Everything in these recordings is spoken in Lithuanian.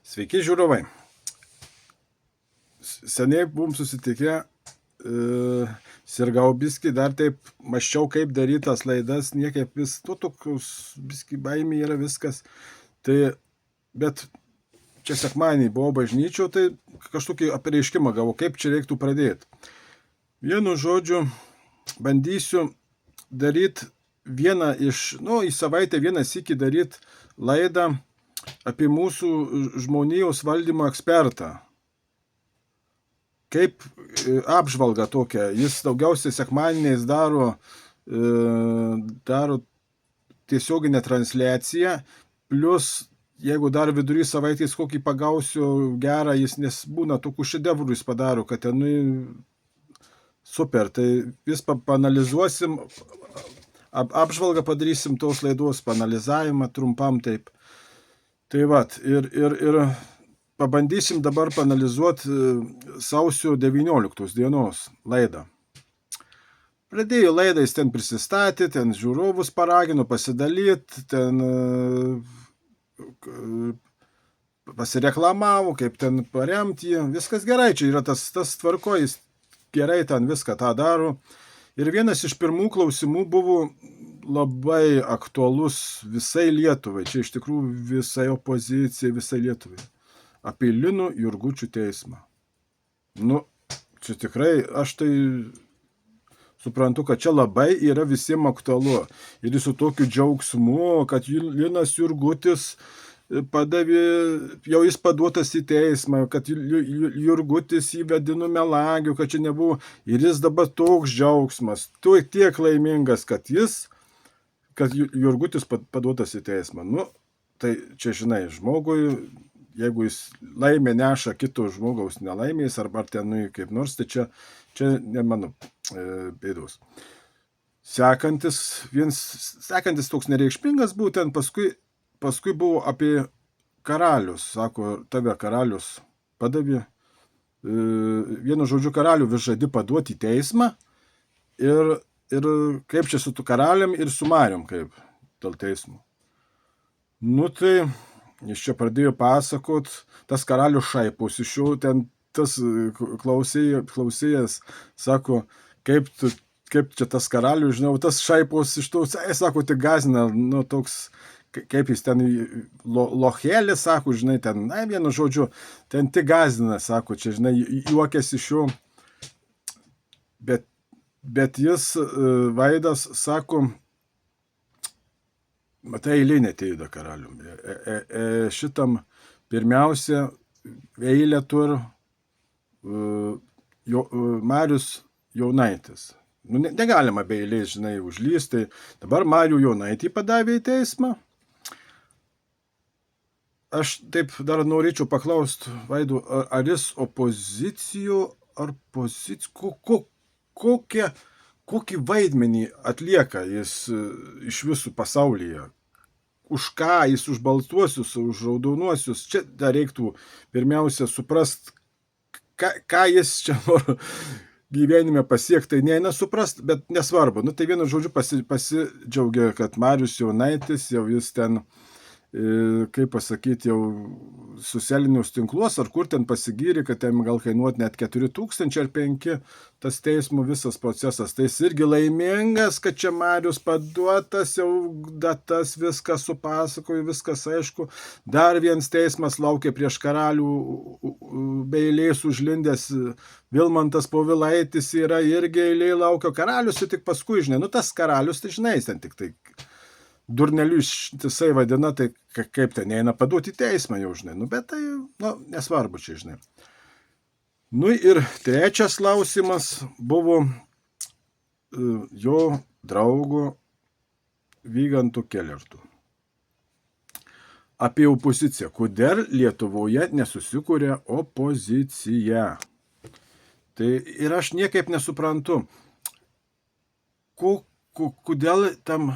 Sveiki, žiūrovai. Seniai buvom susitikę, sirgau biskį, dar taip maščiau, kaip darytas laidas, niekaip vis, tokius biskį baimė yra viskas. Tai, bet čia sekmadienį buvau bažnyčio, tai kažkokį apreiškimą gavau, kaip čia reiktų pradėti. Vienu žodžiu, bandysiu daryti vieną į savaitę vieną sykį daryti laidą apie mūsų žmonijos valdymo ekspertą. Kaip apžvalga tokia, jis daugiausiai sekmadieniais daro tiesioginę transliaciją, plus jeigu dar vidury savaitės kokį pagausiu gerą, jis nes būna tokių šedevrų jis padaro, kad ten super, tai vis panalizuosim, apžvalgą padarysim tos laidos, panalizavimą trumpam taip. Tai vat, ir pabandysim dabar panalizuoti sausio 19 dienos laidą. Pradėjo laidą, jis ten prisistatė, ten žiūrovus paragino pasidalyti, ten pasireklamavo, kaip ten paremti jį. Viskas gerai, čia yra tas tvarko, jis gerai ten viską tą daro. Ir vienas iš pirmų klausimų buvo labai aktualus visai Lietuvai, čia iš tikrųjų visai opozicijai, visai Lietuvai, apie Lino Jurgučio teismą. Čia tikrai, aš tai suprantu, kad čia labai yra visiems aktualu. Ir su tokiu džiaugsmu, kad Linas Jurgutis padavė, jau jis paduotas į teismą, kad Jurgutis įvedino melagių, kad čia nebuvo. Ir jis dabar toks džiaugsmas, tiek laimingas, kad Jurgutis paduotas į teismą. Tai čia, žinai, žmogui, jeigu jis laimė neša kito žmogaus nelaimės, arba ten kaip nors, tai čia ne mano bėdos. Sekantis toks nereikšmingas būtent, paskui buvo apie karalius, sako, tave karalius padavė, vienu žodžiu karalių vis žadi paduoti į teismą ir kaip čia su tu karaliam ir su Marium, kaip dėl teismų. Tai jis čia pradėjo pasakot, tas karalius šaipus iš jo, ten tas klausėjas sako, kaip čia tas karalius, žinau, tas šaipus iš to, sako, tai gazina, toks, kaip jis ten lochelis, sako, žinai, ten, vienu žodžiu, ten tik gazina, sako, čia, žinai, juokėsi iš jo, bet jis, Vaidas, sako, matai, eilė neteido karalium. Šitam pirmiausia eilė tur Marius Jonaitis. Negalima be eilės, žinai, užlysti. Dabar Marių Jonaitį padavė į teismą. Aš taip dar norėčiau paklausti, Vaidu, ar jis opozicijų, ar pozicijų, kokį vaidmenį atlieka jis iš visų pasaulyje? Už ką jis, už baltuosius, už raudonuosius? Čia dar reiktų pirmiausia suprast, ką jis čia nori gyvenime pasiekti. Tai neina suprast, bet nesvarbu. Tai vienu žodžiu pasidžiaugia, kad Marius Jonaitis jau jis ten, kaip pasakyti, jau socialinius tinkluos, ar kur ten pasigyrė, kad ten gal kainuot net 4000 ar 5 tas teismų visas procesas. Tai jis irgi laimingas, kad čia Marius paduotas, jau datas, viskas supasakojo, viskas aišku. Dar vienas teismas laukia prieš karalių, be eilės užlindęs Vilmantas Povilaitis yra irgi eilė laukia. Karalius tik paskui, žinai, tas karalius, tai žinai, ten tik tai durneliu ištisai vadina, tai kaip ten neina paduoti į teismą jau, žinai. Bet tai, nesvarbu čia, žinai. Ir trečias klausimas buvo jo draugo Vygantu Kelertu. Apie opoziciją. Kodėl Lietuvoje nesusikūrė opozicija? Tai ir aš niekaip nesuprantu, kodėl tam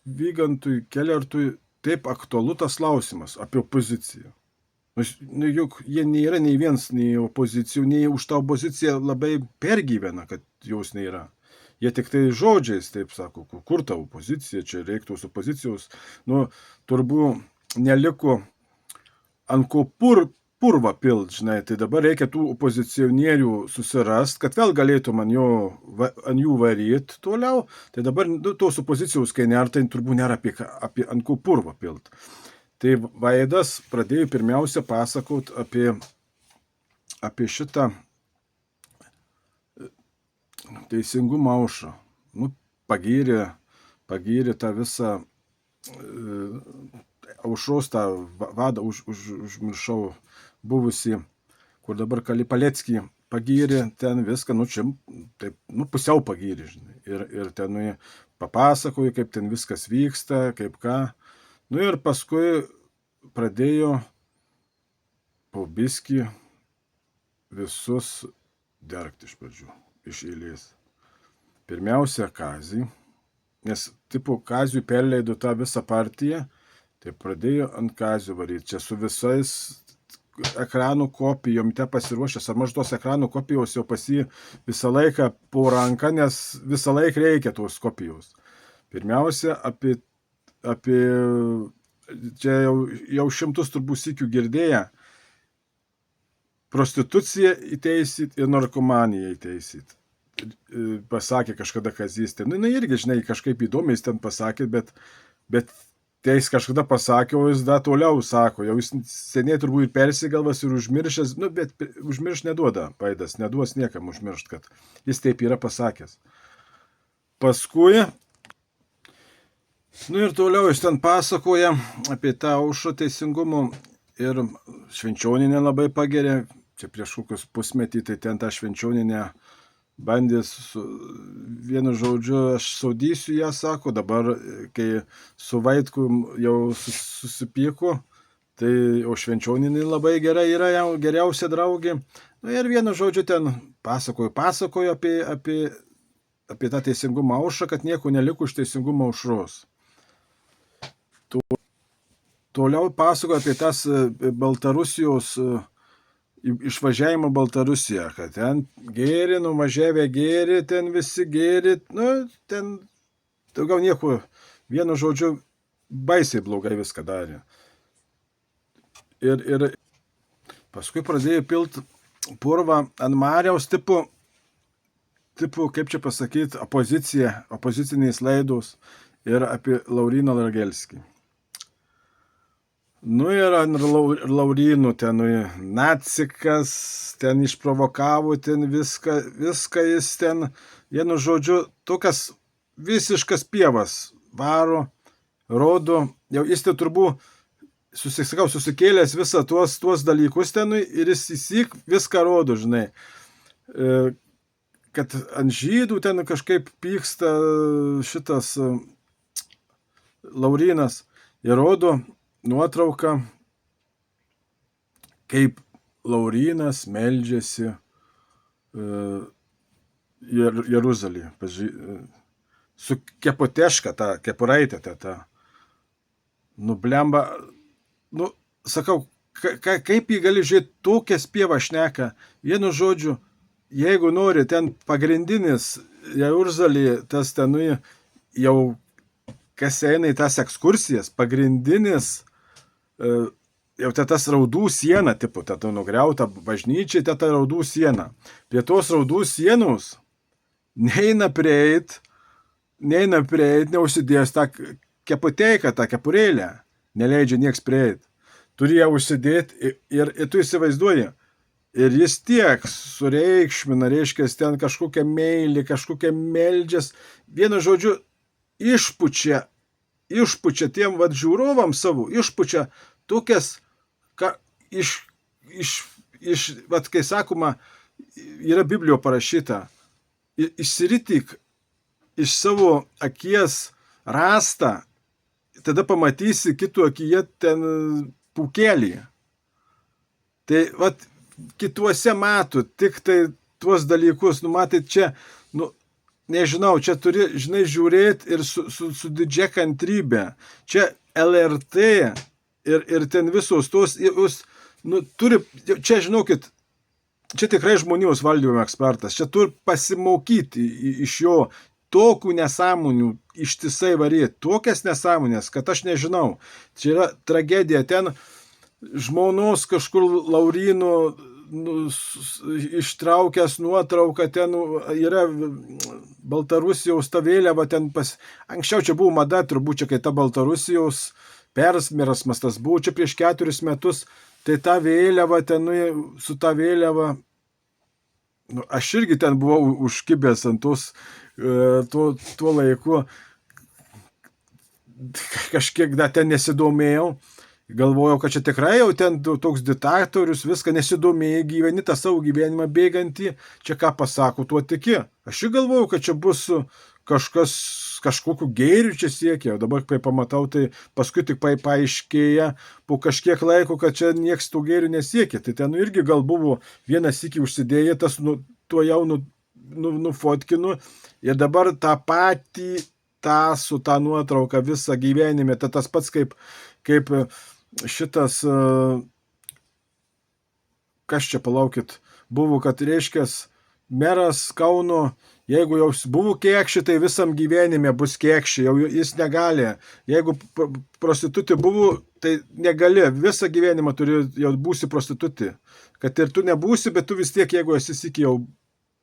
Vygantui Kelertui taip aktualu tas klausimas apie opoziciją. Juk jie nėra nei vienas, nei opozicijų, nei už tą opoziciją labai pergyvena, kad jos nėra. Jie tik tai žodžiais taip sako, kur ta opozicija, čia reiktų opozicijos. Turbūt neliko ant ko purvą pilt, žinai, tai dabar reikia tų opozicionierių susirast, kad vėl galėtum ant jų varyt toliau, tai dabar tos opozicijos, kai nėra, tai turbūt nėra apie ant ko purvą pilt. Tai Vaidas pradėjo pirmiausia pasakot apie šitą teisingumo aušrą. Nu, pagyrė tą visą aušros tą vadą, užmiršau buvusį, kur dabar Paleckį pagyrė, ten viską, čia taip, pusiau pagyrė, žinai. Ir ten papasakojo, kaip ten viskas vyksta, kaip ką. Ir paskui pradėjo po biskį visus dergti iš pradžių, iš eilės. Pirmiausia, Kazį, nes Kaziui perleido tą visą partiją, tai pradėjo ant Kazio varyti. Čia su visais ekranų kopijom te pasiruošęs, ar maždos ekranų kopijos jau pas jį visą laiką po ranką, nes visą laiką reikia tos kopijos. Pirmiausia, apie čia jau šimtus turbūt sykių girdėję, prostituciją įteisyt ir narkomaniją įteisyt. Pasakė kažkada Kazys. Irgi, žinai, kažkaip įdomiai jis ten pasakė, bet tai jis kažkada pasakė, o jis dar toliau sako. Jau jis seniai turbūt ir persigalvas ir užmiršęs, bet užmiršt neduoda, Vaidas, neduos niekam užmiršt, kad jis taip yra pasakęs. Paskui, ir toliau jis ten pasakoja apie tą aušrą teisingumo ir Švenčioninę labai pagerė. Čia prieš kokius pusmetį, tai ten tą Švenčioninę bandė vienu žodžiu, aš saudysiu ją, sako, dabar, kai su Vaitkum jau susipyko, tai o Švenčioninė labai gerai yra jau geriausia draugė. Ir vienu žodžiu ten pasakojo apie tą teisingumo aušrą, kad nieko neliko iš teisingumo aušros. Toliau pasakojo apie tas Baltarusijos išvažiavimą Baltarusiją, kad ten gėri, nuvažiavę gėri, ten visi gėri, ten daugiau nieko, vienu žodžiu, baisiai blogai viską darė. Ir paskui pradėjo pilt purvą ant Mariaus tipo, kaip čia pasakyti, opoziciniais laidos ir apie Lauryną Lagelskį. Ir Laurynų ten nacikas, ten išprovokavo, ten viską jis ten, vienu žodžiu, tokias visiškas pievas varo, rodo, jau jis tai turbūt, susikėlęs visą tuos dalykus ten ir jis įsik viską rodo, žinai, kad ant žydų ten kažkaip pyksta šitas Laurynas ir rodo nuotrauką, kaip Laurynas meldžiasi Jeruzalėje, su keputeška, tą kepuraitę, blemba, sakau, kaip jį gali žiūrėti, tokias pievas šneka, vienu žodžiu, jeigu nori, ten pagrindinis Jeruzalėje, tas ten jau, kas eina į tas ekskursijas, pagrindinis jau tas raudų siena, nugriauta bažnyčiai, ta raudų siena. Prie tos raudų sienos neina prieit, neužsidėjęs tą keputeiką, tą kepurėlę, neleidžia nieks prieit. Turi ją užsidėti ir tu įsivaizduoji. Ir jis tiek sureikšmina, reiškia, ten kažkokią meilį, kažkokią meldžias, vienu žodžiu, išpučia tiem žiūrovam savo, išpučia tokias, kai sakoma, yra Biblijoje parašyta, išsiritik iš savo akies rastą, tada pamatysi kitų akyje ten pūkelį. Tai kituose matų, tik tai tuos dalykus, matai, čia, nežinau, čia turi, žinai, žiūrėti ir su didžia kantrybė. Čia LRT ir ten visos tos, turi, čia žinokit, čia tikrai žmonijos valdymo ekspertas, čia turi pasimokyti iš jo tokių nesąmonių ištisai varyti, tokias nesąmonės, kad aš nežinau. Čia yra tragedija, ten žmonos kažkur Lauryno ištraukęs nuotrauką, ten yra Baltarusijos ta vėliava, anksčiau čia buvo mada, turbūt čia kai ta Baltarusijos persmėrasmas tas buvo čia prieš 4 metus, tai ta vėliava, su ta vėliava, aš irgi ten buvau užkibęs ant tuo laiku, kažkiek dar ten nesidomėjau, galvojau, kad čia tikrai jau ten toks diktatorius, viską nesidomėjai, gyveni tą savo gyvenimą bėgantį, čia ką pasako, tuo tiki. Aš ir galvojau, kad čia bus kažkokiu gėriu čia siekia, o dabar kai pamatau, tai paskui tik paaiškėja po kažkiek laiko, kad čia nieks tų gėrių nesiekia. Tai ten irgi gal buvo vienas iki užsidėję, tas tuo jau nufotkinu ir dabar tą patį su tą nuotrauką visą gyvenime, tai tas pats kaip šitas, kas čia palaukit, buvo, kad reiškias meras Kauno, jeigu jau buvo kekši, tai visam gyvenime bus kekši, jau jis negali, jeigu prostitutė buvo, tai negali, visą gyvenimą jau būsi prostitutė, kad ir tu nebūsi, bet tu vis tiek, jeigu esi sykį jau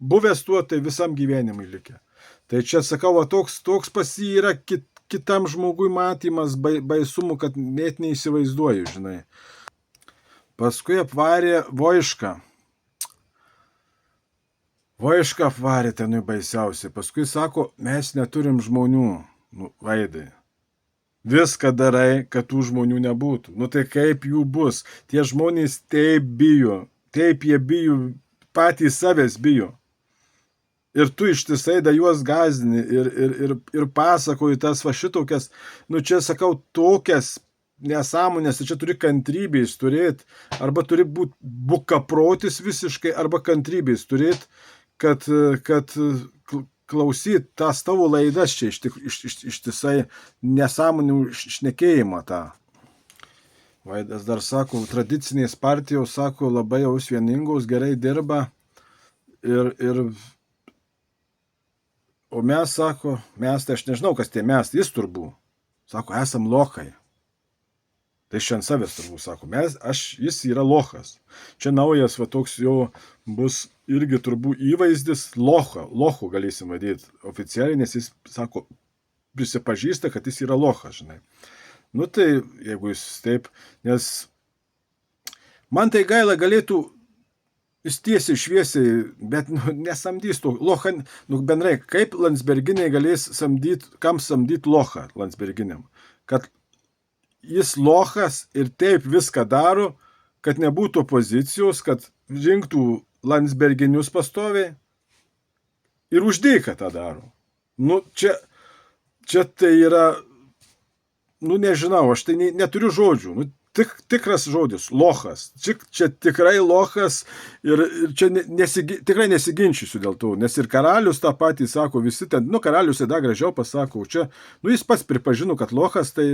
buvęs tuo, tai visam gyvenimui likę. Tai čia sakau, toks pas jį yra kitam žmogui matymas baisumų, kad net neįsivaizduoju, žinai. Paskui apvarė Voišką. Voišką apvarė tenui baisiausiai. Paskui sako, mes neturim žmonių. Vaidai. Viską darai, kad tų žmonių nebūtų. Tai kaip jų bus? Tie žmonės taip bijo. Taip jie bijo, patys savęs bijo. Ir tu ištisai da juos gazdini ir pasakoji tas šitokias, čia sakau, tokias nesąmonės, čia turi kantrybės turėti, arba turi būti bukaprotis visiškai, arba kantrybės turėti, kad klausyt tas tavo laidas čia ištisai nesąmonių šnekėjimą tą. Vaidas dar sako, tradicinės partijos, sako, labai jau vieningos, gerai dirba o mes, sako, tai aš nežinau, kas tie mes, jis turbūt, sako, esam lochai. Tai šiandien savęs turbūt, sako, jis yra lochas. Čia naujas, toks jo bus irgi turbūt įvaizdis lochu galėsim vadyti oficialiai, nes jis, sako, prisipažįsta, kad jis yra lochas, žinai. Tai jeigu jis taip, nes man tai gaila galėtų jis tiesiai šviesiai, bet nesamdys to lochą, bendrai, kaip Landsberginiai galės kam samdyti lochą Landsberginiam, kad jis lochas ir taip viską daro, kad nebūtų opozicijos, kad rinktų Landsberginius pastoviai ir uždyką tą daro. Čia tai yra, nežinau, aš tai neturiu žodžių, tikras žodis, lochas. Čia tikrai lochas ir čia tikrai nesiginčysiu dėl to, nes ir karalius tą patį sako, visi ten, karalius dar gražiau pasako, čia, jis pats pripažino, kad lochas, tai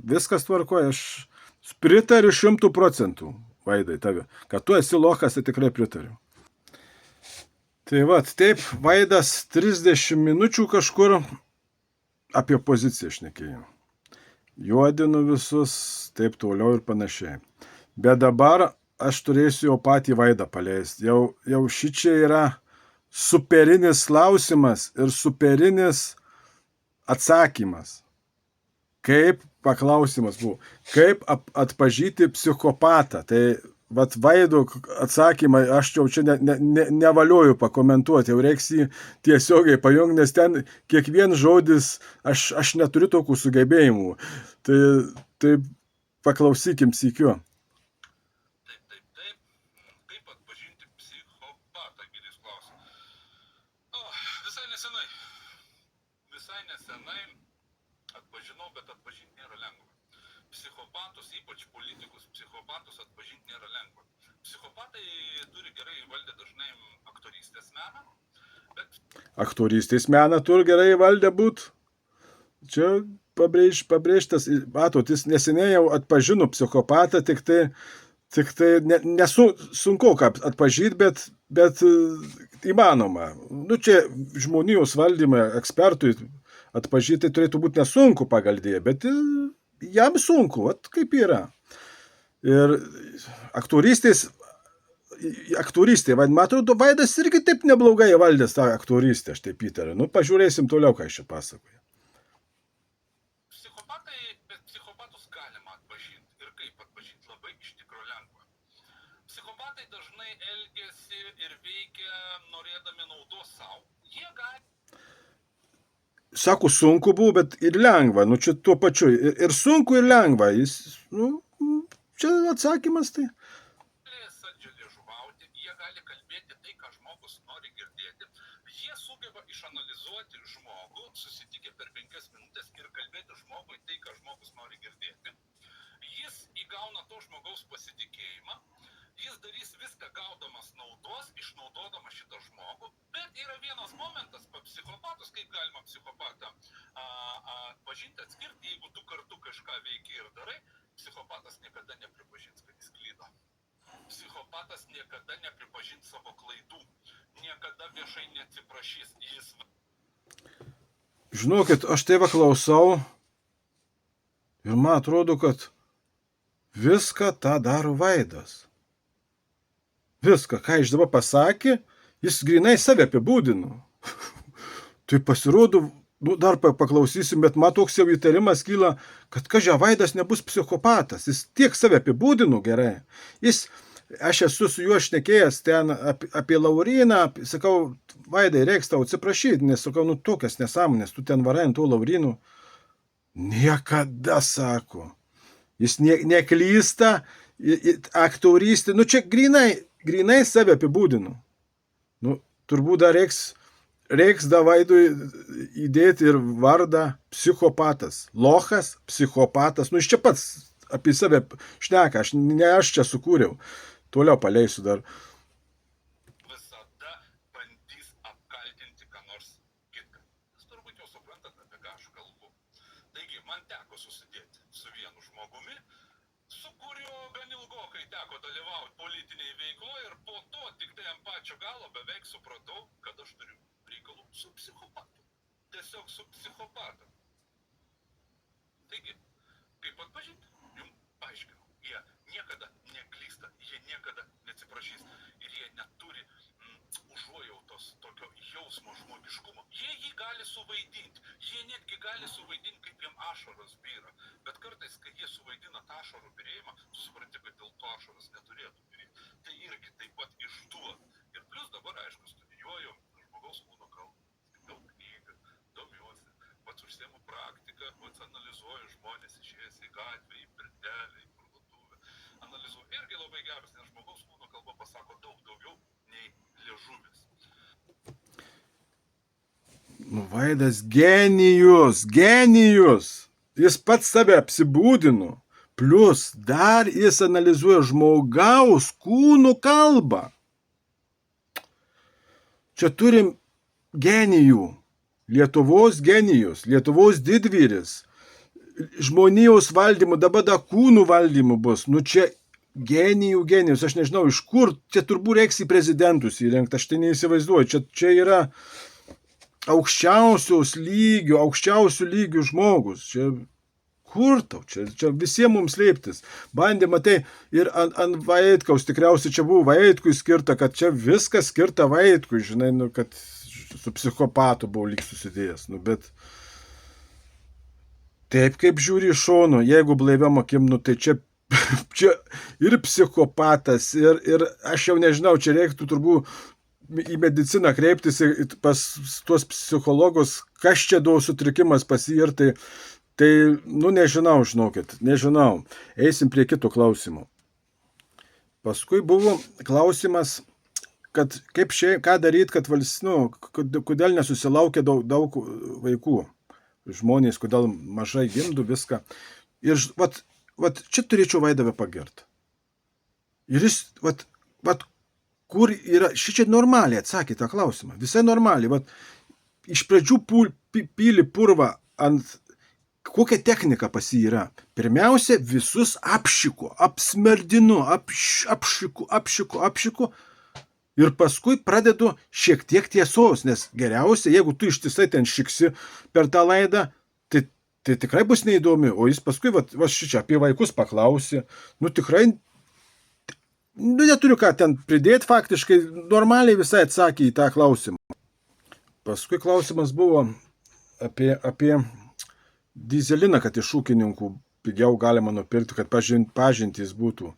viskas tvarkoja, aš pritariu 100%, Vaidai, tave, kad tu esi lochas, tai tikrai pritariu. Tai taip, Vaidas 30 minučių kažkur apie opoziciją šnekėjo. Juodinu visus, taip toliau ir panašiai. Bet dabar aš turėsiu jau patį Vaidą paleisti. Jau šičia yra superinis klausimas ir superinis atsakymas. Paklausimas buvo, kaip atpažinti psichopatą. Tai Vaido atsakymai, aš jau čia nevalioju pakomentuoti, jau reiks jį tiesiogiai pajungti, nes ten kiekvien žodis, aš neturiu tokių sugebėjimų. Tai paklausykim sykiu. Taip. Kaip atpažinti psichopatą, Gidis klausia. Visai nesenai atpažinau, bet atpažinti nėra lengva. Psichopatus, ypač politikus, psichopatus atpažinti nėra lengva. Psichopatai turi gerai įvaldę dažnai aktorystės meną, bet... Aktorystės meną turi gerai įvaldę būt. Čia pabrėžtas, matot, jis neseniai jau atpažino psichopatą, tik tai nesunku atpažinti, bet įmanoma. Čia žmonijos valdymą ekspertui atpažinti turėtų būti nesunku pagal Dievą, bet jam sunku, kaip yra. Ir aktorystė, man atrodo, Vaidas irgi taip neblogai valdęs tą aktorystę, aš taip įtariu. Nu, pažiūrėsim toliau, ką aš čia pasakoju. Psichopatai, bet psichopatus galima atpažinti. Ir kaip atpažinti labai iš tikro lengva. Psichopatai dažnai elgiasi ir veikia norėdami naudos savo. Jie gali. Sako, sunku buvo, bet ir lengva. Nu, čia tuo pačiu. Ir sunku, ir lengva. Jis, nu, čia atsakymas tai. Saldžiai liežuvauti, jie gali kalbėti tai, ką žmogus nori girdėti. Jie sugeba išanalizuoti žmogų, susitikę per 5 minutės ir kalbėti žmogui tai, ką žmogus nori girdėti. Jis įgauna to žmogaus pasitikėjimą. Jis darys viską gaudamas naudos, išnaudodamas šitą žmogų. Bet yra vienas momentas, psichopatus, kaip galima psichopatą atpažinti, atskirti, jeigu tu kartu kažką veiki ir darai, psichopatas niekada nepripažins, kad jis klydo. Psichopatas niekada nepripažins savo klaidų, niekada viešai neatsiprašys. Jis... Žinokit, aš tėvą klausau ir man atrodo, kad viską tą daro Vaidas. Viską, ką jis dabar pasakė, jis grinai save apibūdino. Tai pasirodo, nu, dar paklausysim, bet man toks jau įtarimas kyla, kad Vaidas nebus psichopatas. Jis tiek save apibūdino gerai. Aš esu su juo šnekėjęs ten apie Lauryną, sakau, Vaidai, reiks tau atsiprašyti, nes sakau, nu tokias nesąmonės, tu ten varai ant tų Laurynų. Niekada, sako. Jis neklysta, aktorystė, nu čia grinai save apibūdino. Nu, turbūt dar reiks Vaidui įdėti ir vardą psichopatas. Lochas, psichopatas, nu iš čia pats apie save šneka, ne aš čia sukūriau. Toliau paleisiu dar. Visada bandys apkaltinti ką nors kitką. Jūs turbūt jau suprantate, apie ką aš kalbu. Taigi, man teko susidėti su vienu žmogumi, su kuriuo gan ilgokai teko dalyvauti politiniai veikloje ir po to tik tai ant pačio galo beveik supratau, kad aš turiu reikalų su psichopatu. Tiesiog su psichopatu. Taigi, kaip atpažinti, jums paaiškinau. Jie niekada neklysta, jie niekada neatsiprašys ir jie neturi užuojautos tokio jausmo žmogiškumo. Jie jį gali suvaidinti, jie netgi gali suvaidinti, kaip jiem ašaros byra. Bet kartais, kai jie suvaidina tą ašarų birėjimą, tu supranti, kad dėl to ašaros neturėtų birėti. Tai irgi taip pat išduoda. Ir plus dabar, aišku, studijuoju žmogaus kūno kalbą, skaitau knygą, domiuosi, pats užsiemu praktiką, pats analizuoju žmonės išėjęs į gatvę, į pirtelę, į parduotuvę. Analizuoju irgi labai geras, nes žmogaus kūno kalba pasako daug daugiau nei liežuvis. Nu, Vaidas genijus. Jis pats save apsibūdino. Plus dar jis analizuoja žmogaus kūno kalbą. Čia turim genijų. Lietuvos genijus, Lietuvos didvyris. Žmonijos valdymu, dabar da kūnų valdymu bus. Nu čia genijus. Aš nežinau, iš kur. Čia turbūt reiks į prezidentus įrengti. Aš tai neįsivaizduoju. Čia yra aukščiausių lygių žmogus. Čia kur tau? Čia visiems mums leiptis. Bandė, matai, ir ant Vaitkaus, tikriausiai čia buvo Vaitkui skirta, kad čia viskas skirta Vaitkui, žinai, nu, kad su psichopatu buvo lyg susidėjęs. Nu, bet taip kaip žiūri iš šono, jeigu blaiviam akim, nu, tai čia ir psichopatas, ir aš jau nežinau, čia reiktų turbūt į mediciną kreiptis pas tuos psichologus, kas čia daug sutrikimas pasirtai. Tai, nu, nežinau, žinokit, nežinau. Eisim prie kito klausimo. Paskui buvo klausimas, kad ką daryti, kad kodėl nesusilaukia daug vaikų. Žmonės, kodėl mažai gimdo viską. Ir vat čia turėčiau Vaidavę pagirti. Ir jis, kur yra, šičia normaliai atsakė tą klausimą. Visai normaliai. Iš pradžių pylį purvą ant... Kokia technika pas jį yra? Pirmiausia, visus apšiko, apsmerdinu, apšiko. Ir paskui pradedu šiek tiek tiesos, nes geriausia, jeigu tu ištisai ten šiksi per tą laidą, tai tikrai bus neįdomi, o jis paskui, va šičia, apie vaikus paklausė, nu tikrai, nu neturiu ką ten pridėti, faktiškai normaliai visai atsakė į tą klausimą. Paskui klausimas buvo apie dyzeliną, kad iš ūkininkų pigiau galima nupirkti, kad pažintys būtų.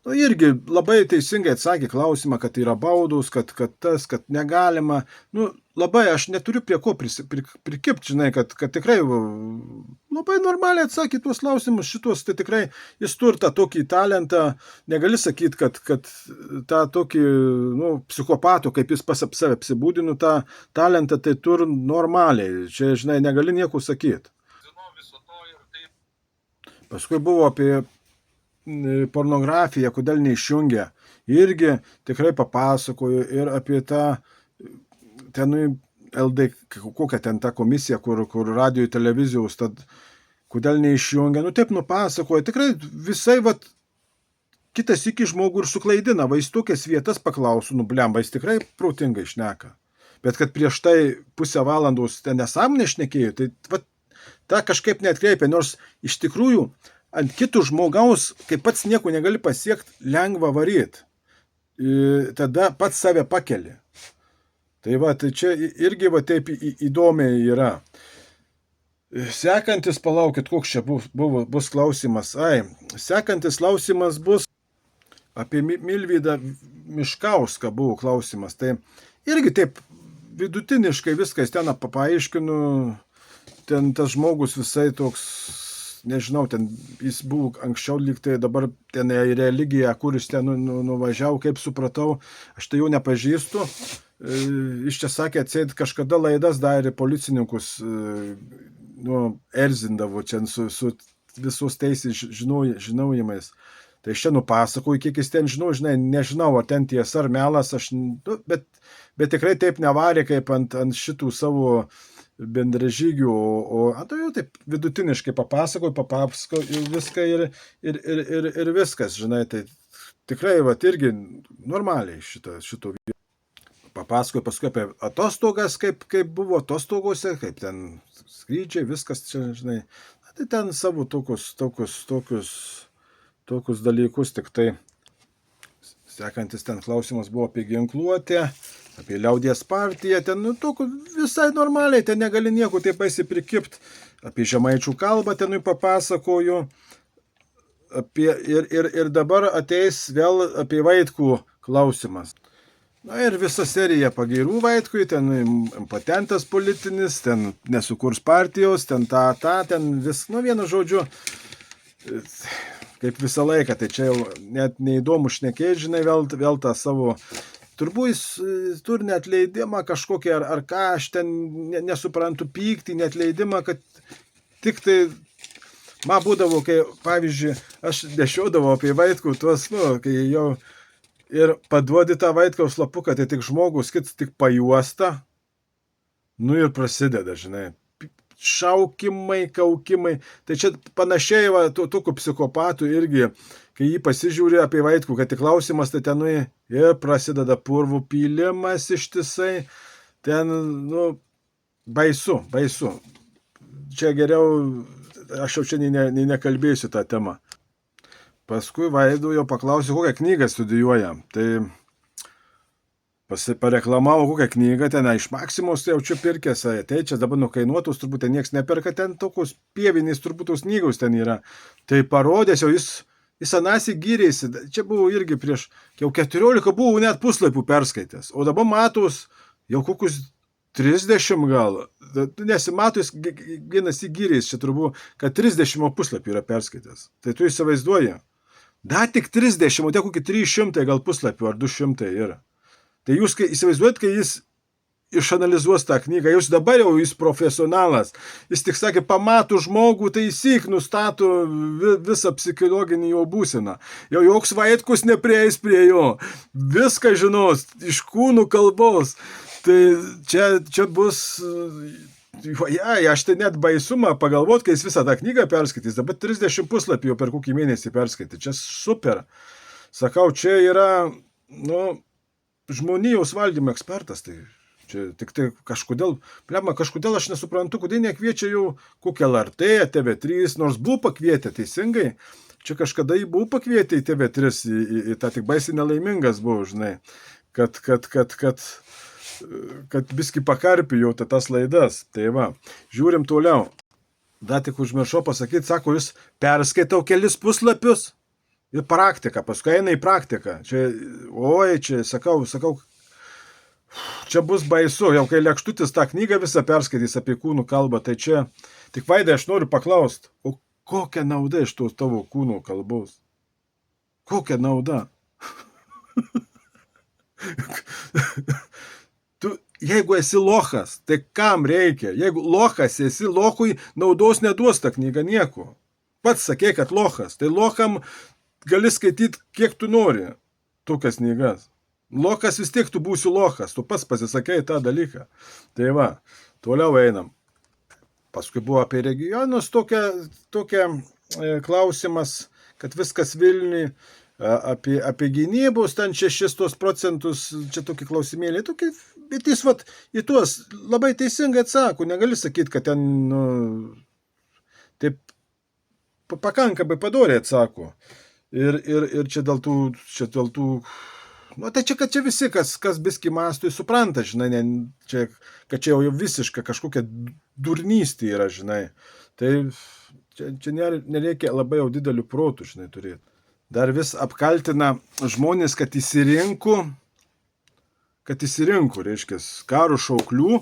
Nu, irgi labai teisingai atsakė klausimą, kad yra baudos, kad negalima. Nu, labai aš neturiu prie ko prikipti, žinai, kad tikrai labai normaliai atsakė tuos klausimus šitos, tai tikrai jis turi tą tokį talentą, negali sakyti, kad tą tokį, nu, psichopatų, kaip jis pas save apsibūdino, tą talentą tai turi normaliai, čia, žinai, negali nieko sakyti. Paskui buvo apie pornografiją, kodėl neišjungia. Irgi tikrai papasakoju ir apie tą, ten LD, kokią ten tą komisiją, kur radio televizijos, tad kodėl neišjungia. Nu taip nupasakoju, tikrai visai, vat, kitas iki žmogų ir suklaidina, va jis tokias vietas paklausiu, nu blemba, jis tikrai protingai šneka. Bet kad prieš tai pusę valandos ten nesąmonę šnekėjo, tai vat, tą kažkaip neatkreipia, nors iš tikrųjų ant kito žmogaus, kai pats nieko negali pasiekti, lengva varyti. Tada pats save pakeli. Tai va, tai čia irgi va taip įdomiai yra. Sekantis, palaukit, koks čia bus klausimas. Sekantis klausimas bus apie Milvydą Miškauską buvo klausimas. Tai irgi taip vidutiniškai viskas ten paaiškinu. Ten tas žmogus visai toks, nežinau, ten jis buvo anksčiau lyg tai, dabar ten į religiją, kur jis ten nuvažiavo, kaip supratau, aš tai jau nepažįstu. Iš čia sakė, atseit kažkada laidas darė policininkus, nu, erzindavo čia su visos teisės žinojimais. Tai aš čia nupasakoju, kiek jis ten žinau, žinai, nežinau, ar ten tiesa ar melas, bet tikrai taip nevarė, kaip ant šitų savo bendražygių, tai jau taip vidutiniškai papasakoju viską ir viskas, žinai, tai tikrai, va, irgi normaliai šito vieto. Papasakoju paskui apie atostogas, kaip buvo atostogose, kaip ten skrydžiai, viskas čia, žinai, tai ten savo tokius dalykus, tik tai sekantis ten klausimas buvo apie ginkluotę, apie liaudies partiją, ten, nu, tokių visai normaliai, ten negali nieko taip prikipti, apie žemaičių kalbą ten papasakoju, ir dabar ateis vėl apie Vaitkų klausimas. Na ir visa serija pagyrų Vaitkui, ten impotentas politinis, ten nesukurs partijos, ten ten vis, nu, vienu žodžiu, kaip visą laiką, tai čia jau net neįdomu šnekėti, žinai, vėl tą savo. Turbūt jis turi neatleidimą kažkokį, ar ką, aš ten nesuprantu, pyktį, neatleidimą, kad tik tai, man būdavo, kai, pavyzdžiui, aš nešiodavau apie Vaitkų tuos, nu, kai jau ir paduodi tą Vaitkaus lapuką, tai tik žmogus, kits tik pajuosta, nu ir prasideda, žinai, šaukimai, kaukimai, tai čia panašiai, va, tokių psichopatų irgi, kai jį pasižiūrė apie Vaitkų, kad tik klausimas, tai ten ir prasideda purvų pylimas ištisai, ten, nu, baisu. Čia geriau, aš jau čia nekalbėsiu tą temą. Paskui Vaidų jau paklausiu, kokią knygą studijuoja. Tai pareklamavo kokią knygą, ten iš Maksimos tai jaučiu pirkęs, tai čia dabar nukainuotus, turbūt ten nieks neperka, ten tokius pievinės turbūt tos knygos ten yra. Tai parodės jau jis anasi gyrėsi, čia buvo irgi prieš, jau 14 buvo net puslapių perskaitęs, o dabar matos jau kokius 30 gal, nesimato, jis vienas įgyrės, čia turbūt, kad 30 puslapių yra perskaitęs. Tai tu įsivaizduoji, dar tik 30, o tie kokį 300 gal puslapių ar 200 yra. Tai jūs įsivaizduojat, kai jis išanalizuos tą knygą, jūs dabar jau jis profesionalas, jis tik sakė, pamatų žmogų, taisyk, nustato visą psichologinį jo būseną. Jau joks Vaitkus neprieis prie jo, viską žinos, iš kūnų kalbos. Tai čia bus, aš tai net baisumą pagalvot, kai jis visą tą knygą perskaitys, dabar 30 puslapį jau per kokį mėnesį perskaitė, čia super. Sakau, čia yra, nu, žmonijos valdymo ekspertas, tai Čia tik tai kažkodėl aš nesuprantu, kodėl nekviečia jau kokią LRT, TV3, nors buvo pakvietę teisingai. Čia kažkada jį buvo pakvietę į TV3, į tą tik baisiai nelaimingas buvo, žinai, kad biski pakarpi jau tas laidas. Tai va, žiūrim toliau. Dar tik užmiršau pasakyti, sako, jis perskaitau kelis puslapius ir praktiką, paskui eina į praktiką. Čia, sakau, čia bus baisu, jau kai Lekštutis tą knygą visą perskaitys apie kūnų kalbą, tai čia, tik Vaidai, aš noriu paklausti, o kokia nauda iš tos tavo kūnų kalbos? Kokia nauda? Jeigu esi lochas, tai kam reikia? Jeigu lochas esi, lochui naudos neduos tą knygą nieko. Pats sakė, kad lochas, tai locham gali skaityti kiek tu nori tokias knygas. Lochas vis tiek tu būsi lochas, tu pats pasisakei tą dalyką. Tai va, toliau einam. Paskui buvo apie regionus tokia klausimas, kad viskas Vilniui, apie gynybos, ten 6%, čia tokie klausimėliai, bet jis į tuos labai teisingai atsako, negali sakyti, kad ten, taip pakankamai padoriai atsako. Ir čia dėl tų, tai čia, kad čia visi, kas biski mąsto, supranta, žinai, kad čia jau visiška kažkokia durnystė yra, žinai. Tai čia nereikia labai jau didelių protų, žinai, turėti. Dar vis apkaltina žmonės, kad įsirinko, reiškia, karo šauklių.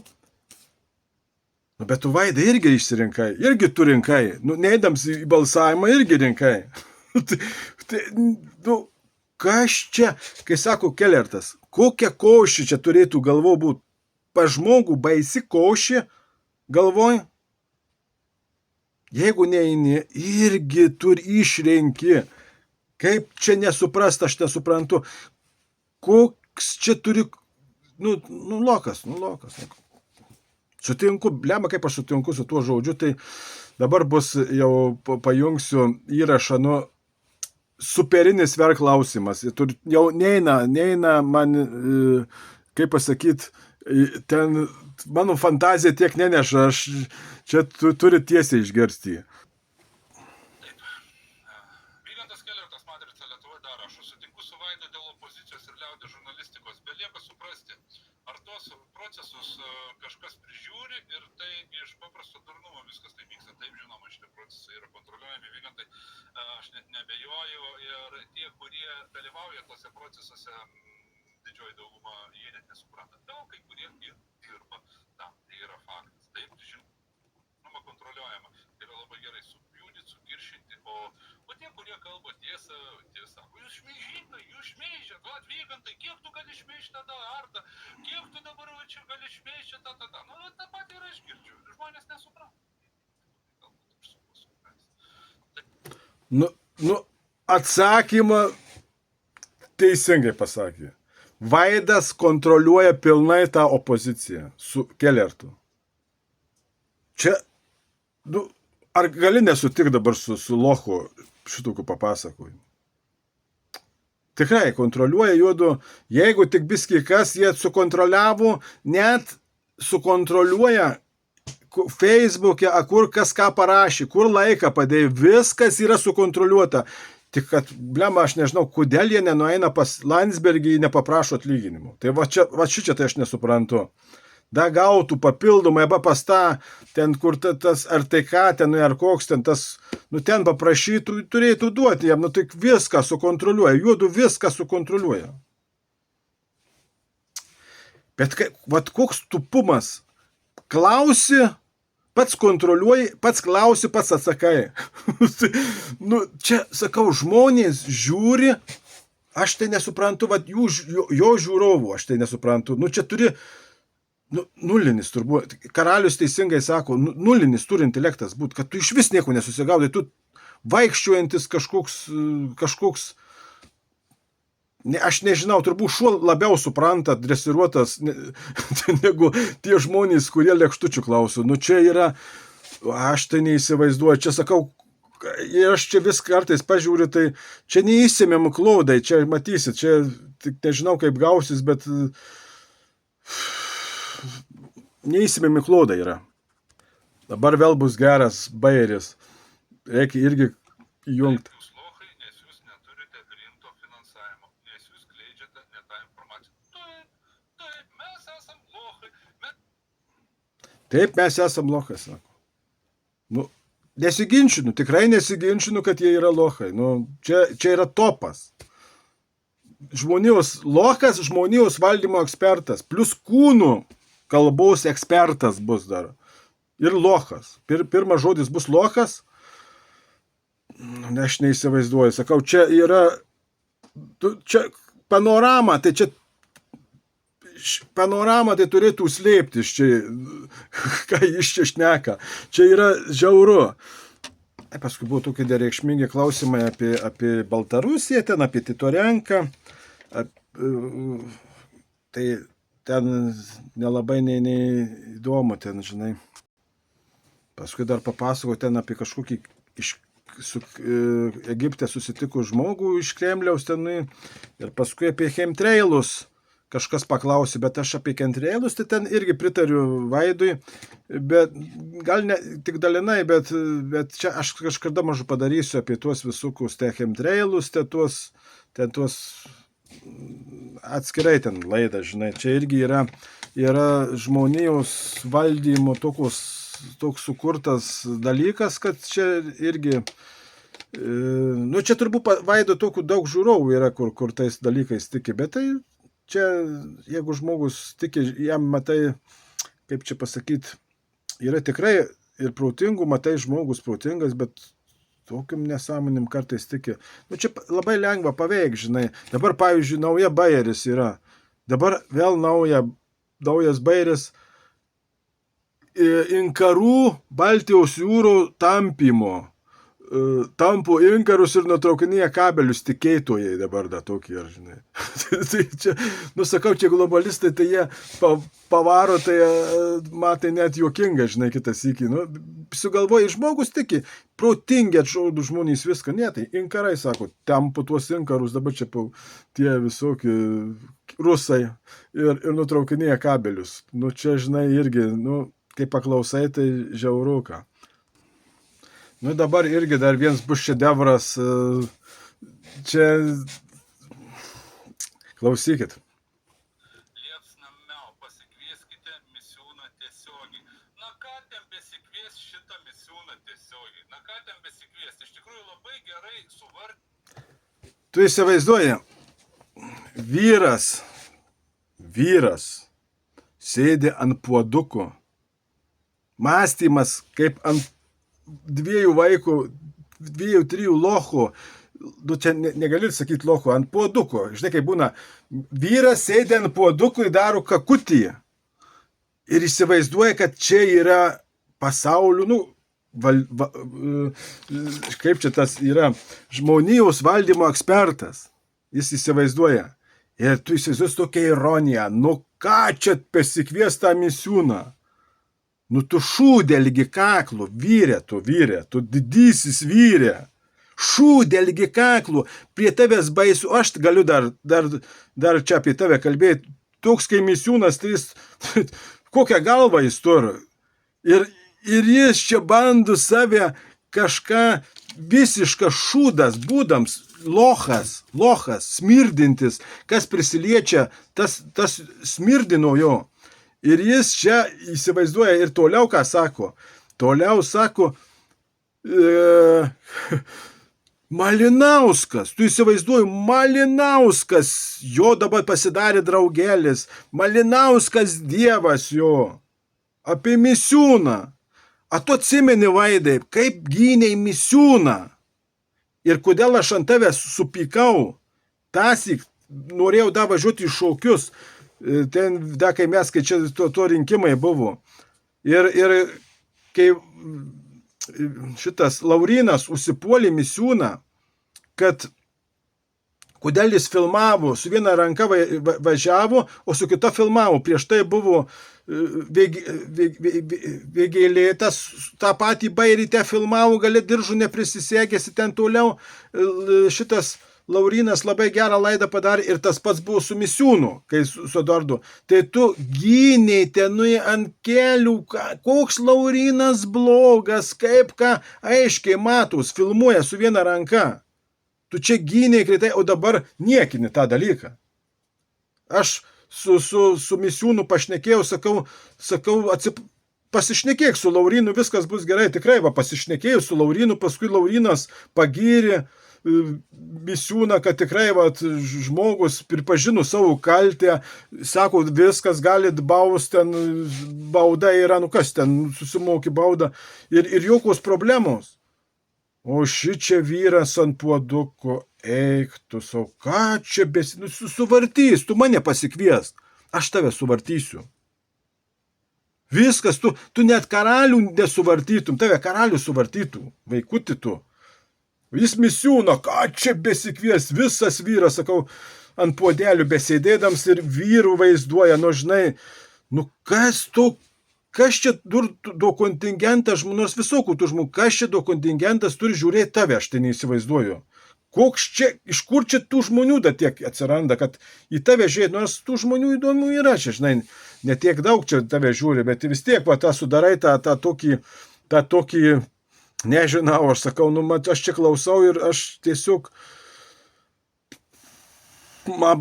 Bet tu, Vaidai, irgi išsirinkai, irgi tu rinkai. Neidams į balsavimą irgi rinkai. Kas čia, kai sako Kelertas, kokia košė čia turėtų galvo būti? Pa žmogų baisi košė galvoj? Jeigu neini, irgi tu išrenki. Kaip čia nesuprast, aš nesuprantu. Koks čia turi, lokas. Sutinku, kaip aš sutinku su tuo žodžiu, tai dabar bus jau pajungsiu įrašą, superinis klausimas. Jau neina man, kaip pasakyti, ten mano fantazija tiek neneša, aš čia turi tiesiai išgirsti. Procesus kažkas prižiūri ir tai iš paprasto darnumo viskas tai vyksta. Taip, žinoma, šitie procesai yra kontroliuojami, vygantai, aš net nebejoju ir tie, kurie dalyvauja tose procesuose, didžioji dauguma, jie net nesupranta. Gal kai kurie ir dirba tam, tai yra faktas. Taip, žinoma, kontroliuojama. Tai yra labai gerai supjūdyti, sukiršinti, o tie, kurie kalba tiesą, sako, jūs šmeižėt, vygantai, kiek tu gali šmeižti tada ardą, kiek tu dabar čia gali šmeižti tada. Ta pati ir aš girdžiu, žmonės nesupranta. Atsakymą teisingai pasakė. Vaidas kontroliuoja pilnai tą opoziciją su Kelertu. Čia, ar gali nesutikti dabar su lochu šitokiu papasakojimu? Tikrai kontroliuoja juodu, jeigu tik biski kas, jie sukontroliavo, net sukontroliuoja Facebook'e, kur kas ką parašė, kur laiką padėjo, viskas yra sukontroliuota. Tik kad, aš nežinau, kodėl jie nenueina pas Landsbergį, nepaprašo atlyginimų. Tai va šičia tai aš nesuprantu. Da gautų papildomai, arba pas tą, ten kur tas RTK, ten ar koks, ten tas, ten paprašytų, turėtų duoti jam, tik viską sukontroliuoja, juodu viską sukontroliuoja. Bet koks tupumas, klausi, pats kontroliuoji, pats klausi, pats atsakai. Čia, sakau, žmonės žiūri, aš tai nesuprantu, jo žiūrovų, aš tai nesuprantu, čia turi, nulinis turbūt, karalius teisingai sako, nulinis turi intelektas būti, kad tu iš vis nieko nesusigaudai, tu vaikščiojantis kažkoks, aš nežinau, turbūt šuo labiau supranta dresiruotas negu tie žmonės, kurie Lekštučių klauso. Čia yra, aš tai neįsivaizduoju, čia sakau, ir aš čia vis kartais pažiūriu, tai čia neįsėmėm klaudai, čia matysit, čia tik nežinau kaip gausis, bet neįsimėm į klodą yra. Dabar vėl bus geras bairis. Reikia irgi įjungti. Jūs lochai, nes jūs neturite rimto finansavimo, nes jūs skleidžiate ne tą informaciją. Taip, mes esam lochai. Taip, mes esam lochai, sako. Nu, nesiginčinu, tikrai nesiginčinu, kad jie yra lochai. Nu, čia yra topas. Žmonijos lochas, žmonijos valdymo ekspertas, plus kūnų kalbos ekspertas bus dar. Ir lochas. Pirmas žodis bus lochas. Aš neįsivaizduoju. Sakau, čia yra čia panorama, tai čia panorama tai turėtų slėptis čia, ką jis čia šneka. Čia yra žiauru. Paskui buvo tokie dar reikšmingi klausimai apie Baltarusiją, ten apie Titorenką. Tai ten nelabai neįdomu, ten, žinai. Paskui dar papasako ten apie kažkokį su Egipte susitiko žmogų iš Kremliaus tenai. Ir paskui apie chemtrailus kažkas paklausė, bet aš apie chemtrailus, tai ten irgi pritariu Vaidui. Bet gal ne tik dalinai, bet čia aš kažkada mažu padarysiu apie tuos visokius chemtrailus, ten tuos atskirai ten laidą, žinai. Čia irgi yra žmonijos valdymo toks sukurtas dalykas, kad čia irgi, nu čia turbūt Vaido tokių daug žiūrovų yra, kur tais dalykais tiki, bet tai čia, jeigu žmogus tiki, jam matai, kaip čia pasakyti, yra tikrai ir protingų, matai žmogus protingas, bet tokiam nesąmonim kartais tiki. Nu čia labai lengva paveikti, žinai. Dabar, pavyzdžiui, nauja bajeris yra. Dabar vėl naujas bajeris inkarų Baltijos jūrų tampimo. Tampo inkarus ir nutraukinėja kabelius tikėtojai dabar da tokie, žinai. Tai čia, nu sakau, čia globalistai, tai jie pavaro, tai matai net juokinga, žinai, kitas iki. Nu, sugalvoja, žmogus tiki, protingi atšaudų žmonės viską, ne, tai inkarai, sako, tampo tuos inkarus, dabar čia tie visokie rusai ir nutraukinėja kabelius. Nu čia, žinai, irgi, nu, kai paklausai, tai žiauruka. Nu dabar irgi dar vienas bus šedevras, čia klausykit. Liepsnamiau, pasikvieskite misiūną tiesiogiai. Na ką ten besikvies šitą misiūną tiesiogiai? Na ką ten besikvies? Iš tikrųjų labai gerai suvardyti. Tu įsivaizduoji, vyras sėdi ant puoduko, mąstymas kaip ant dviejų vaikų, 2-3 lochų, nu čia negali sakyti lochų, ant puoduko. Žinai, kaip būna, vyras sėdi ant puoduko ir daro kakutį. Ir įsivaizduoja, kad čia yra pasaulio, nu, kaip čia tas yra, žmonijos valdymo ekspertas. Jis įsivaizduoja. Ir tu įsivaizduosi tokia ironija. Nu ką čia pasikvies tą misiūną? Nu tu šūdė lygi kaklų, tu didysis vyrė, šūdė lygi kaklų, prie tavęs baisu, aš galiu dar čia apie tave kalbėti, toks kai misiūnas, tai jis, kokią galvą jis turi, ir jis čia bando save kažką visiškas šūdas, būdams, lochas, smirdintis, kas prisiliečia, tas smirdino jo. Ir jis čia įsivaizduoja ir toliau ką sako. Toliau sako, Malinauskas, tu įsivaizduoji, Malinauskas, jo dabar pasidarė draugelis, Malinauskas dievas jo, apie misiūną. A tu atsimeni, Vaidai, kaip gyniai misiūną ir kodėl aš ant tavęs supykau, tąsyk norėjau da važiuoti į šokius. Ten, kai mes, kai čia to rinkimai buvo. Ir kai šitas Laurynas užsipuolė misiūną, kad kodėl jis filmavo, su viena ranka važiavo, o su kita filmavo. Prieš tai buvo Vėgėlėtas, tą patį Bairytę filmavo, gali diržų neprisisegėsi ten toliau. Šitas Laurynas labai gerą laidą padarė ir tas pats buvo su Misiūnu, kai su Eduardu. Tai tu gyniai tenui ant kelių, koks Laurynas blogas, kaip ką aiškiai matos, filmuoja su viena ranka. Tu čia gyniai kritai, o dabar niekini tą dalyką. Aš su Misiūnu pašnekėjau, sakau pasišnekėk su Laurynu, viskas bus gerai, tikrai pasišnekėjau su Laurynu, paskui Laurynas pagyrė Misiūną, kad tikrai žmogus pripažino savo kaltę, sako, viskas galit baust, ten bauda yra, kas ten, susimoki baudą ir jokios problemos. O šičia vyras ant puoduko, eik tu savo, ką čia suvartys, tu mane pasikviesk, aš tave suvartysiu. Viskas, tu net karalių nesuvartytum, tave karalių suvartytų, vaikutį tu. Jis Misiūną, ką čia besikvies, visas vyras, sakau, ant puodelių besėdėdams ir vyrų vaizduoja, žinai, kas čia do kontingentas, nors visokių tų žmonių, kas čia do kontingentas turi žiūrėti tave, aš tai neįsivaizduoju. Iš kur čia tų žmonių da tiek atsiranda, kad į tave žiūrėti, nors tų žmonių įdomių yra, čia, žinai, ne tiek daug čia tave žiūri, bet vis tiek tą sudarai tą tokį, nežinau, aš sakau, aš čia klausau ir aš tiesiog,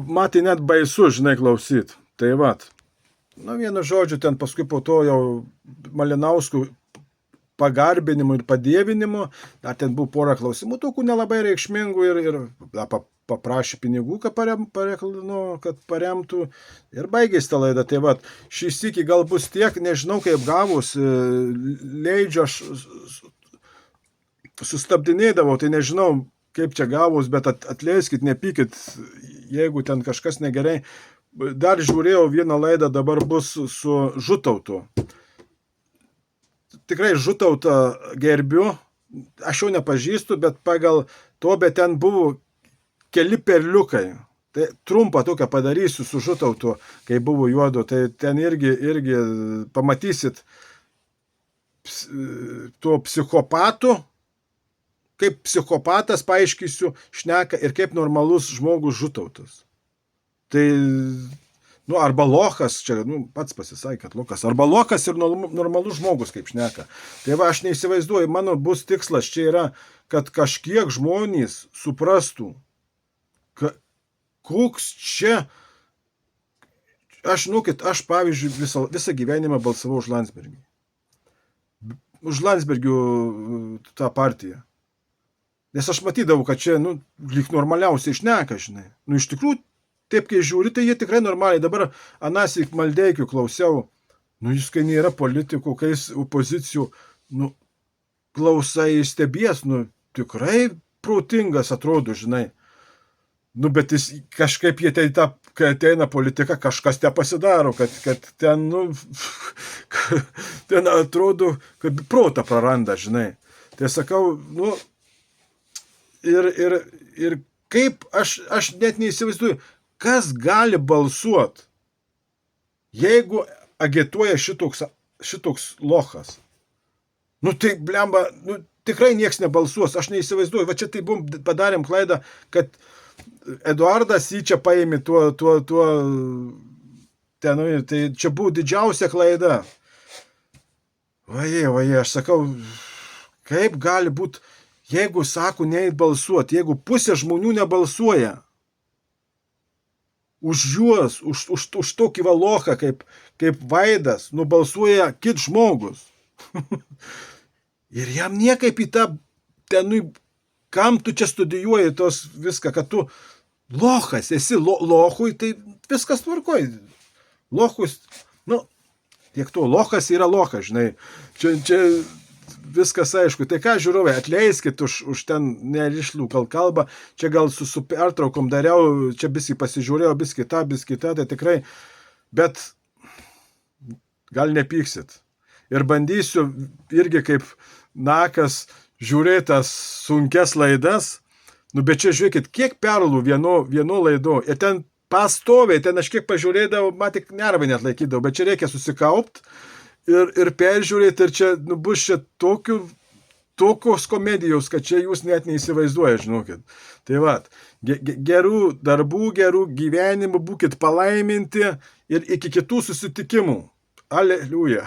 matai, net baisu, žinai, klausyt. Tai vienu žodžiu, ten paskui po to jau Malinauskų pagarbinimu ir padievinimo, dar ten buvo porą klausimų, tokių nelabai reikšmingų ir paprašė pinigų, kad paremtų ir baigėsi tą laidą. Tai šį sykį gal bus tiek, nežinau kaip gavus, leidžia, aš sustabdinėdavau, tai nežinau kaip čia gavus, bet atleiskit, nepykit, jeigu ten kažkas negerai. Dar žiūrėjau vieną laidą, dabar bus su Žutautu. Tikrai Žutautą gerbiu, aš jo nepažįstu, bet pagal to, bet ten buvo keli perliukai. Tai trumpą tokią padarysiu su Žutautu, kai buvo juodu, tai ten irgi pamatysit tuo psichopatu, kaip psichopatas, paaiškysiu, šneka ir kaip normalus žmogus Žutautas. Tai, arba lochas, čia, pats pasisakė, kad lochas, arba lochas ir normalus žmogus, kaip šneka. Tai aš neįsivaizduoju, mano bus tikslas čia yra, kad kažkiek žmonės suprastų, koks čia, aš pavyzdžiui, visą gyvenimą balsavau už Landsbergį. Už Landsbergių tą partiją. Nes aš matydavau, kad čia, lyg normaliausiai šneka, žinai. Iš tikrųjų, taip, kai žiūri, tai jie tikrai normaliai. Dabar anąsyk Maldeikių klausiau, jis kai nėra politikų, kai jis opozicijų, klausai stebies, tikrai protingas atrodo, žinai. Bet jis kažkaip jie kai ateina politika, kažkas te pasidaro, kad ten, ten atrodo, kad protą praranda, žinai. Tai sakau, ir kaip aš net neįsivaizduoju, kas gali balsuoti, jeigu agituoja šitoks lochas. Tai blemba, tikrai nieks nebalsuos, aš neįsivaizduoju. Čia tai padarėm klaidą, kad Eduardas jį čia paėmė tai čia buvo didžiausia klaida. Vaje, aš sakau, kaip gali būti, jeigu sako neįt balsuoti, jeigu pusė žmonių nebalsuoja už juos, už tokį valochą kaip Vaidas, nubalsuoja kit žmogus. Ir jam niekaip į tą, kam tu čia studijuoji tos viską, kad tu lochas, esi lochui, tai viskas tvarkoj. Lochus, tiek to, lochas yra lochas, žinai. Čia viskas aišku. Tai ką, žiūrovai, atleiskit už ten nerišlų kalbą. Čia gal su pertraukom dariau, čia biskį pasižiūrėjau, biskį tą, tai tikrai. Bet gal nepyksit. Ir bandysiu irgi kaip nakas žiūrėtas sunkes laidas. Bet čia žiūrėkit, kiek perlų vieno laido. Ir ten pastoviai, ten aš kiek pažiūrėdavau, tik nervai net laikydavau, bet čia reikia susikaupt ir peržiūrėti, ir čia bus čia tokios komedijos, kad čia jūs net neįsivaizduojate, žinokit. Tai va, gerų darbų, gerų gyvenimų, būkit palaiminti ir iki kitų susitikimų. Aleliuja.